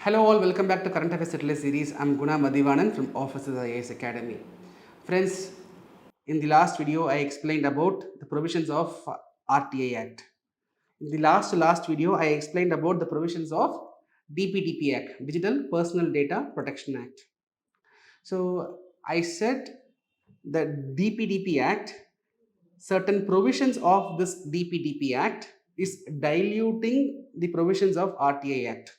Hello all, welcome back to Current Affairs Settler series. I'm Guna Mathivanan from Officers IAS Academy. Friends, in the last video I explained about the provisions of RTI Act. In the last video I explained about the provisions of DPDP Act, Digital Personal Data Protection Act. So I said that DPDP Act, certain provisions of this DPDP Act is diluting the provisions of RTI Act.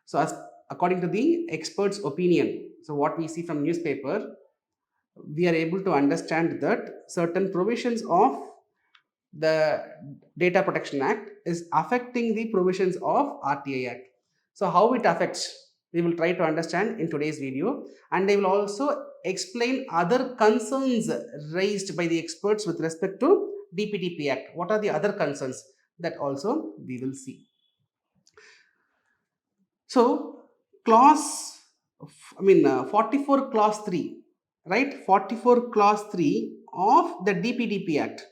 So, as according to the experts' opinion, so what we see from newspaper, we are able to understand that certain provisions of the Data Protection Act is affecting the provisions of RTI Act. So, how it affects, we will try to understand in today's video, and they will also explain other concerns raised by the experts with respect to DPDP Act. What are the other concerns that also we will see. So, clause, 44 clause 3, right? 44 clause 3 of the DPDP Act,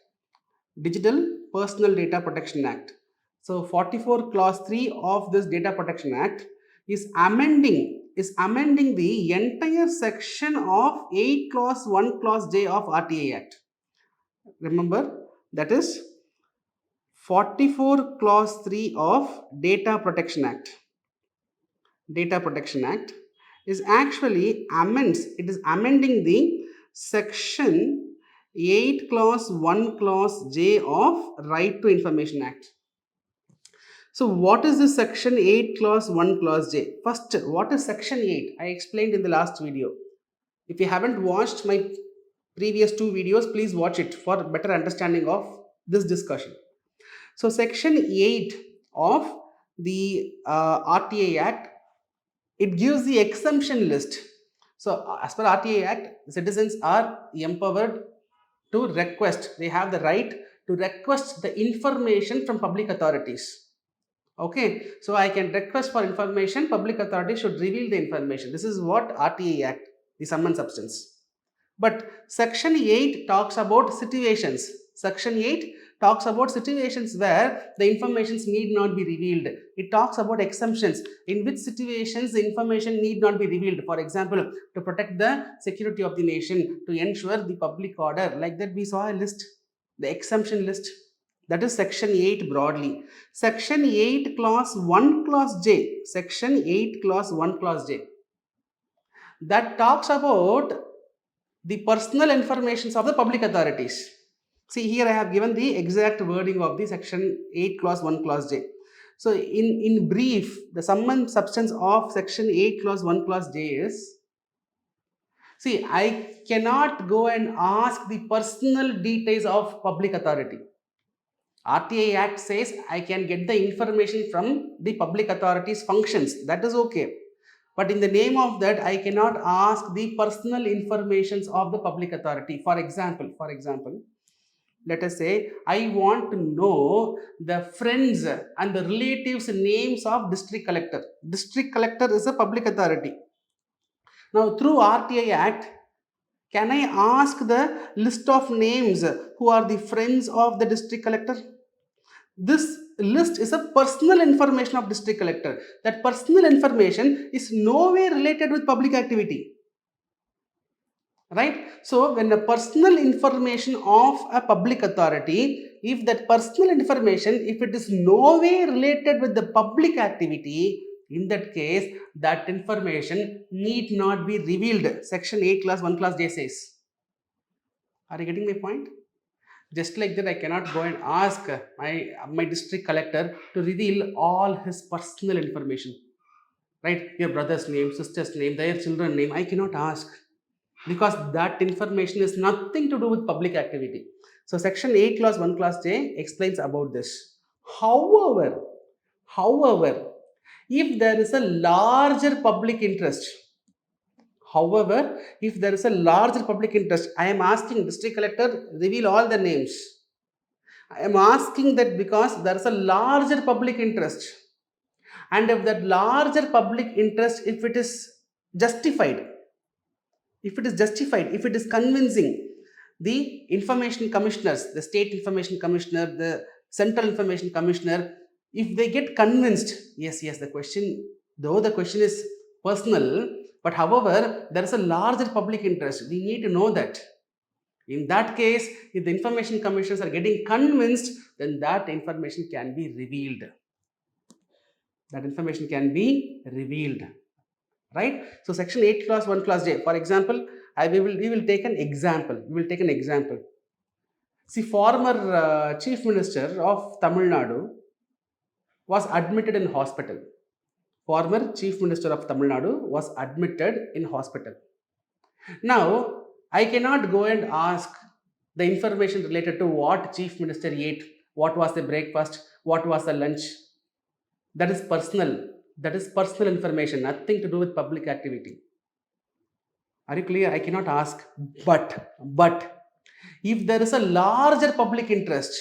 Digital Personal Data Protection Act. So, 44 clause 3 of this Data Protection Act is amending the entire section of 8 clause 1 clause J of RTI Act. Remember, that is 44 clause 3 of Data Protection Act is actually amending the section 8 clause 1 clause J of Right to Information Act. So what is this section 8 clause 1 clause J? First, what is section 8? I explained in the last video. If you haven't watched my previous two videos, please watch it for better understanding of this discussion. So section 8 of the RTI Act, it gives the exemption list. So as per RTI Act, citizens are empowered to request, they have the right to request the information from public authorities. Okay, so I can request for information, public authorities should reveal the information. This is what RTI Act, the sum and substance. But section 8 talks about situations. Section 8 talks about situations where the informations need not be revealed. It talks about exemptions, in which situations the information need not be revealed. For example, to protect the security of the nation, to ensure the public order. Like that, we saw a list, the exemption list. That is section 8 broadly. Section 8 clause 1 clause J. Section 8 clause 1 clause J. That talks about the personal informations of the public authorities. See, here I have given the exact wording of the section 8 clause 1 clause J. So in brief, the sum and substance of section 8 clause 1 clause J is, see, I cannot go and ask the personal details of public authority. RTI Act says I can get the information from the public authorities functions. That is okay. But in the name of that, I cannot ask the personal informations of the public authority. For example, let us say I want to know the friends and the relatives names of district collector. District collector is a public authority. Now through RTI Act, can I ask the list of names who are the friends of the district collector? This list is a personal information of district collector. That personal information is nowhere related with public activity. Right? So when the personal information of a public authority, if that personal information, if it is nowhere related with the public activity, in that case, that information need not be revealed. Section 8 clause 1 clause J says. Are you getting my point? Just like that, I cannot go and ask my district collector to reveal all his personal information. Right? Your brother's name, sister's name, their children's name, I cannot ask, because that information is nothing to do with public activity. So section 8 clause 1 clause J explains about this. However, if there is a larger public interest, I am asking district collector reveal all the names. I am asking that because there is a larger public interest, and if that larger public interest, if it is justified, if it is convincing, the information commissioners, the state information commissioner, the central information commissioner, if they get convinced, yes, the question Though the question is personal, but however there is a larger public interest, we need to know that. In that case, if the information commissioners are getting convinced, then that information can be revealed. That information can be revealed, right? So section 8 clause 1 clause J. For example, we will take an example. We will take an example. See, former chief minister of Tamil Nadu was admitted in hospital. Former chief minister of Tamil Nadu was admitted in hospital. Now, I cannot go and ask the information related to what chief minister ate, what was the breakfast, what was the lunch. That is personal. That is personal information, nothing to do with public activity. Are you clear? I cannot ask. But if there is a larger public interest,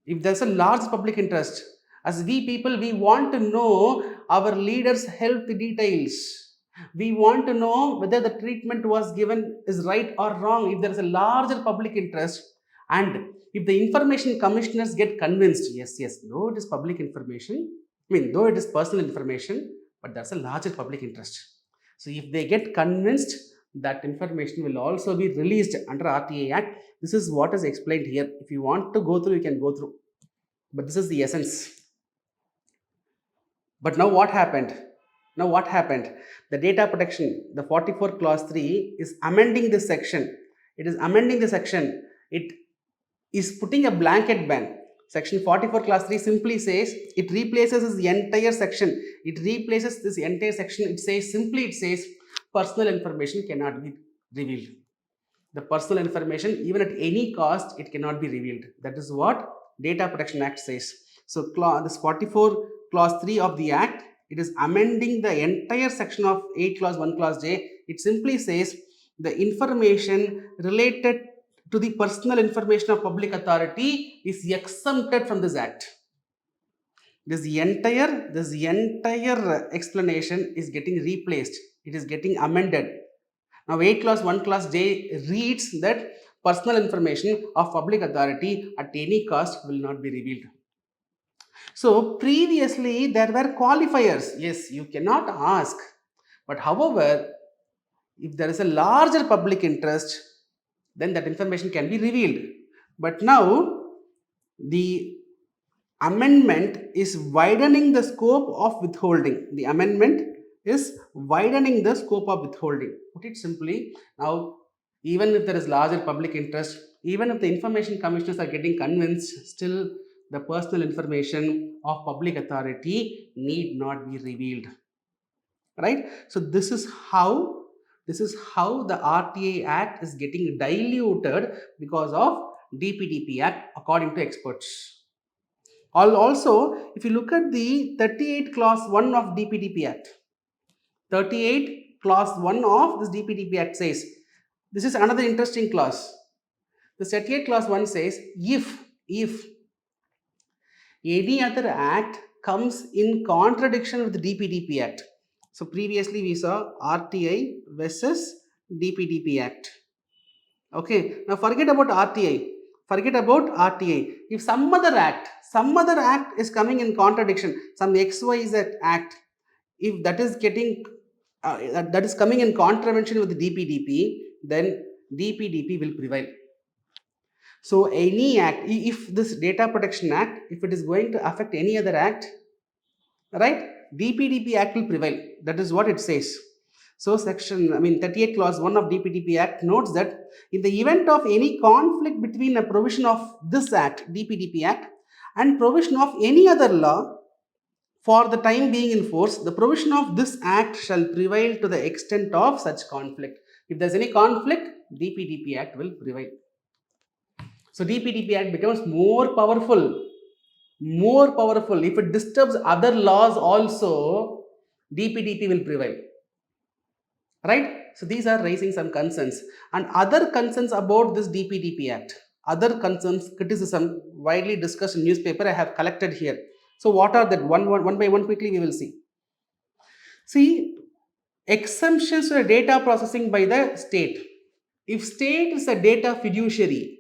if there's a large public interest, as we people, we want to know our leaders' health details. We want to know whether the treatment was given is right or wrong. If there is a larger public interest, and if the information commissioners get convinced, yes, though it is public information, though it is personal information, but that's a larger public interest. So if they get convinced, that information will also be released under RTI Act. This is what is explained here. If you want to go through, you can go through. But this is the essence. But now what happened? The data protection, the 44 clause 3 is amending this section. It is amending the section. It is putting a blanket ban. Section 44 clause 3 simply says, it replaces this entire section. It replaces this entire section. It says, personal information cannot be revealed. The personal information, even at any cost, it cannot be revealed. That is what Data Protection Act says. So this 44 clause 3 of the Act, it is amending the entire section of 8 clause 1 clause J. It simply says the information related to the personal information of public authority is exempted from this Act. This entire explanation is getting replaced. It is getting amended. Now 8 clause 1 clause J reads that personal information of public authority at any cost will not be revealed. So previously there were qualifiers. Yes, you cannot ask. But however, if there is a larger public interest, then that information can be revealed. But now the amendment is widening the scope of withholding. The amendment is widening the scope of withholding. Put it simply, now even if there is larger public interest, even if the information commissioners are getting convinced, still the personal information of public authority need not be revealed. Right? So this is how the RTI Act is getting diluted because of DPDP Act, according to experts. Also, if you look at the 38 clause 1 of DPDP Act, 38 clause 1 of this DPDP Act says, this is another interesting clause. The 38 clause 1 says, if any other act comes in contradiction with the DPDP Act. So previously we saw RTI versus DPDP Act. Okay, now forget about RTI. If some other act is coming in contradiction, some XYZ act, if that is getting that is coming in contravention with the DPDP, then DPDP will prevail. So any act, if this Data Protection Act, if it is going to affect any other act, right, DPDP Act will prevail. That is what it says. So 38 clause 1 of DPDP Act notes that in the event of any conflict between a provision of this Act, DPDP Act, and provision of any other law for the time being in force, the provision of this Act shall prevail to the extent of such conflict. If there is any conflict, DPDP Act will prevail. So DPDP Act becomes more powerful. If it disturbs other laws also, DPDP will prevail. Right? So these are raising some concerns. And other concerns about this DPDP Act, other concerns, criticism, widely discussed in newspaper, I have collected here. So what are that? One by one quickly we will see. See, exemptions to data processing by the state. If state is a data fiduciary,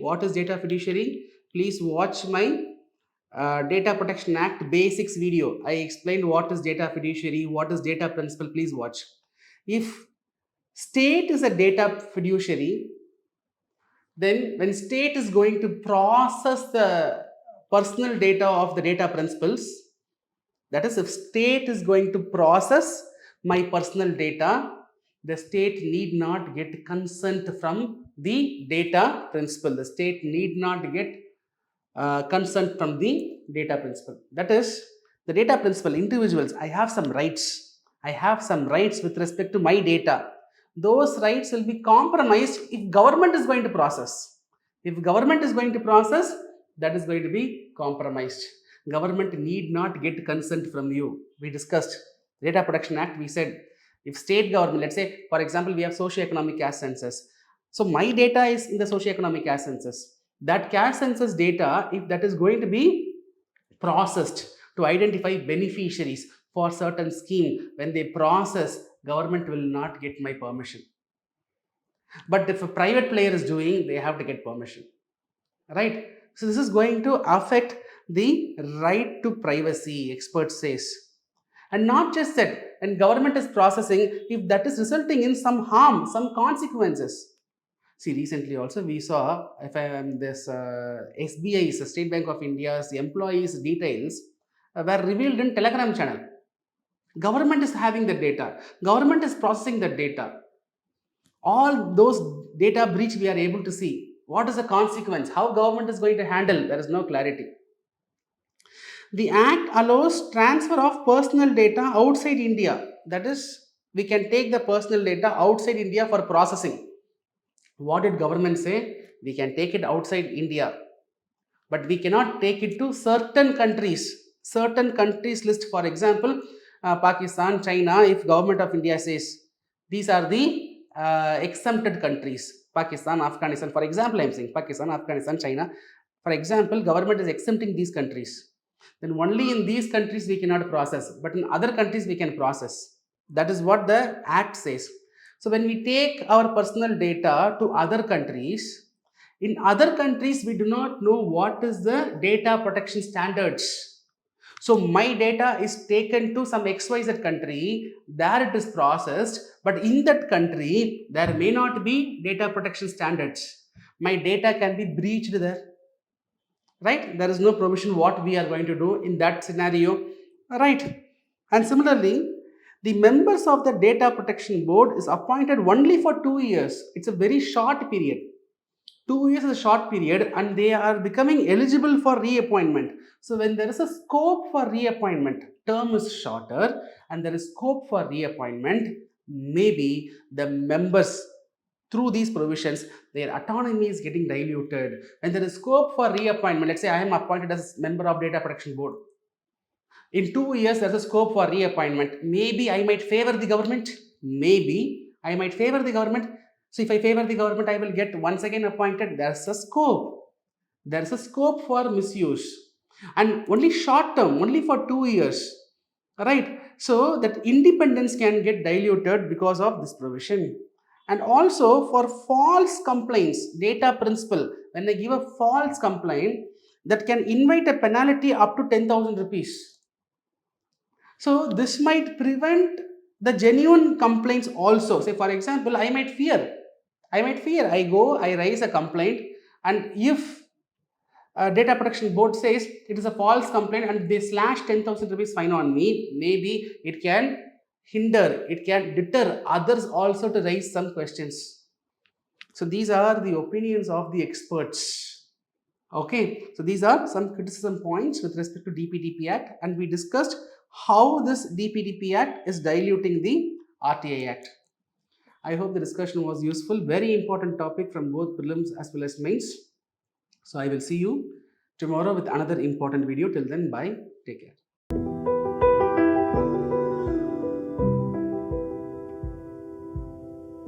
what is data fiduciary? Please watch my Data Protection Act Basics video. I explained what is data fiduciary, what is data principal. Please watch. If state is a data fiduciary, then when state is going to process the personal data of the data principals, that is, if state is going to process my personal data, the state need not get consent from the data principal. The state need not get consent from the data principal. That is, the data principal individuals, I have some rights. I have some rights with respect to my data. Those rights will be compromised if government is going to process. If government is going to process, that is going to be compromised. Government need not get consent from you. We discussed Data Protection Act. We said if state government, let's say for example, we have socio-economic caste census. So my data is in the socio-economic caste census. That caste census data, if that is going to be processed to identify beneficiaries for certain scheme, when they process, government will not get my permission. But if a private player is doing, they have to get permission, right? So this is going to affect the right to privacy, expert says. And not just that, and government is processing, if that is resulting in some harm, some consequences. See, recently also we saw, if I am this SBI's, State Bank of India's employees' details were revealed in Telegram channel. Government is having the data. Government is processing the data. All those data breach we are able to see. What is the consequence? How government is going to handle? There is no clarity. The Act allows transfer of personal data outside India. That is, we can take the personal data outside India for processing. What did government say? We can take it outside India, but we cannot take it to certain countries. Certain countries list, for example, Pakistan, China. If government of India says these are the exempted countries, Pakistan, Afghanistan, for example, I am saying Pakistan, Afghanistan, China. For example, government is exempting these countries. Then only in these countries we cannot process, but in other countries we can process. That is what the Act says. So when we take our personal data to other countries, in other countries we do not know what is the data protection standards. So my data is taken to some XYZ country, there it is processed, but in that country there may not be data protection standards. My data can be breached there. Right? There is no provision what we are going to do in that scenario. Right? And similarly, the members of the data protection board is appointed only for 2 years. It's a very short period. 2 years is a short period, and they are becoming eligible for reappointment. So when there is a scope for reappointment, term is shorter and there is scope for reappointment, maybe the members, through these provisions, their autonomy is getting diluted. When there is scope for reappointment, let's say I am appointed as member of data protection board. In 2 years, there's a scope for reappointment. Maybe I might favor the government. Maybe I might favor the government. So if I favor the government, I will get once again appointed. There's a scope. There's a scope for misuse. And only short term, only for 2 years. Right? So that independence can get diluted because of this provision. And also for false complaints, data principal, when they give a false complaint, that can invite a penalty up to 10,000 rupees. So this might prevent the genuine complaints also. Say for example, I might fear, I go, I raise a complaint, and if data protection board says it is a false complaint and they slash 10,000 rupees fine on me, maybe it can hinder, it can deter others also to raise some questions. So these are the opinions of the experts. Okay, so these are some criticism points with respect to DPDP Act, and we discussed how this DPDP Act is diluting the RTI Act. I hope the discussion was useful. Very important topic from both prelims as well as mains. So I will see you tomorrow with another important video. Till then, bye. Take care.